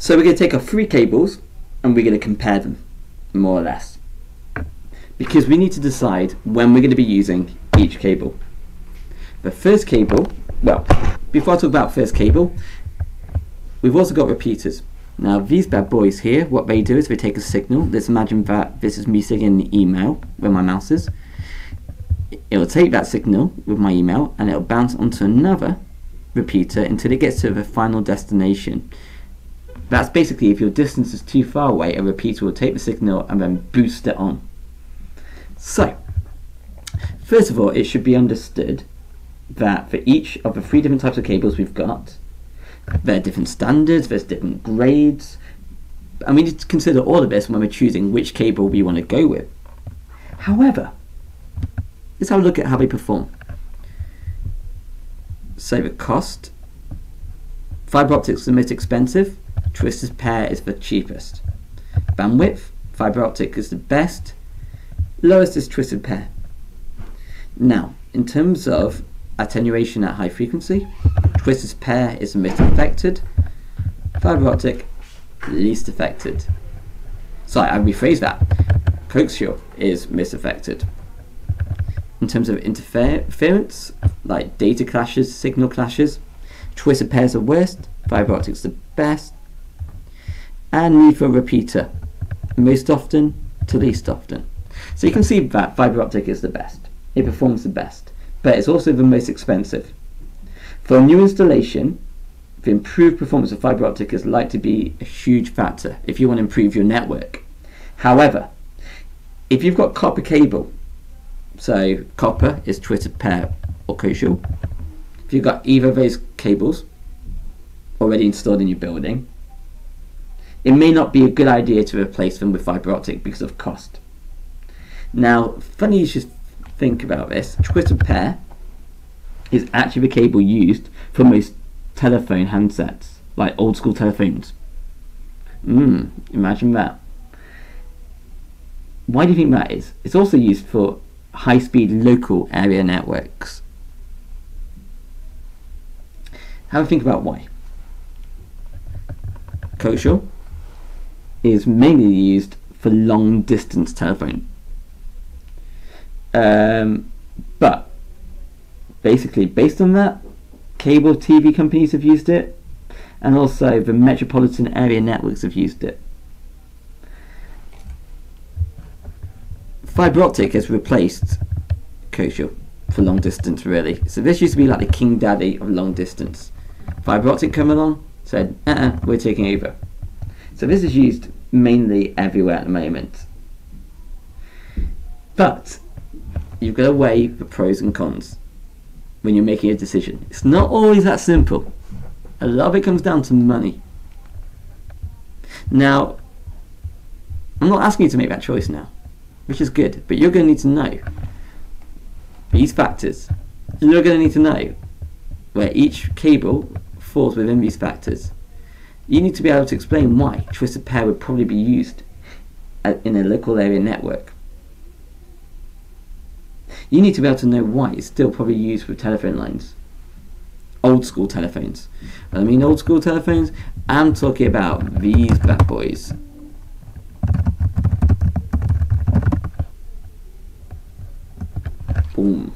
So we're going to take our 3 cables and we're going to compare them, more or less, because we need to decide when we're going to be using each cable. The first cable, well, before I talk about first cable, we've also got repeaters. Now these bad boys here, what they do is they take a signal. Let's imagine that this is me sending an email where my mouse is. It'll take that signal with my email and it'll bounce onto another repeater until it gets to the final destination. That's basically, if your distance is too far away, a repeater will take the signal and then boost it on. So, first of all, it should be understood that for each of the 3 different types of cables we've got, there are different standards, there's different grades, and we need to consider all of this when we're choosing which cable we want to go with. However, let's have a look at how they perform. So the cost, fibre optics is the most expensive, twisted pair is the cheapest. Bandwidth, fibre optic is the best, lowest is twisted pair. Now, in terms of attenuation at high frequency, twisted pair is the most affected, fibre optic least affected. Sorry, I rephrase that. Coaxial is most affected. In terms of interference, like data clashes, signal clashes, twisted pairs are worst, fibre optics the best, and need for a repeater, most often to least often. So you can see that fibre optic is the best. It performs the best, but it's also the most expensive. For a new installation, the improved performance of fibre optic is likely to be a huge factor if you want to improve your network. However, if you've got copper cable, so copper is twisted pair or coaxial, if you've got either of those cables already installed in your building, it may not be a good idea to replace them with fibre optic because of cost. Now, funny you should think about this, twisted pair is actually the cable used for most telephone handsets, like old school telephones. Imagine that. Why do you think that is? It's also used for high-speed local area networks. Have a think about why. Coaxial is mainly used for long distance telephone. But basically, based on that, cable TV companies have used it, and also the metropolitan area networks have used it. Fibre optic has replaced coaxial for long distance, really. So this used to be like the king daddy of long distance. Fibre optic come along, said, we're taking over. So this is used mainly everywhere at the moment. But you've got to weigh the pros and cons when you're making a decision. It's not always that simple. A lot of it comes down to money. Now, I'm not asking you to make that choice now, which is good, but you're going to need to know these factors. You're going to need to know where each cable falls within these factors. You need to be able to explain why twisted pair would probably be used in a local area network. You need to be able to know why it's still probably used with telephone lines. Old school telephones. When I mean old school telephones, I'm talking about these bad boys. Boom.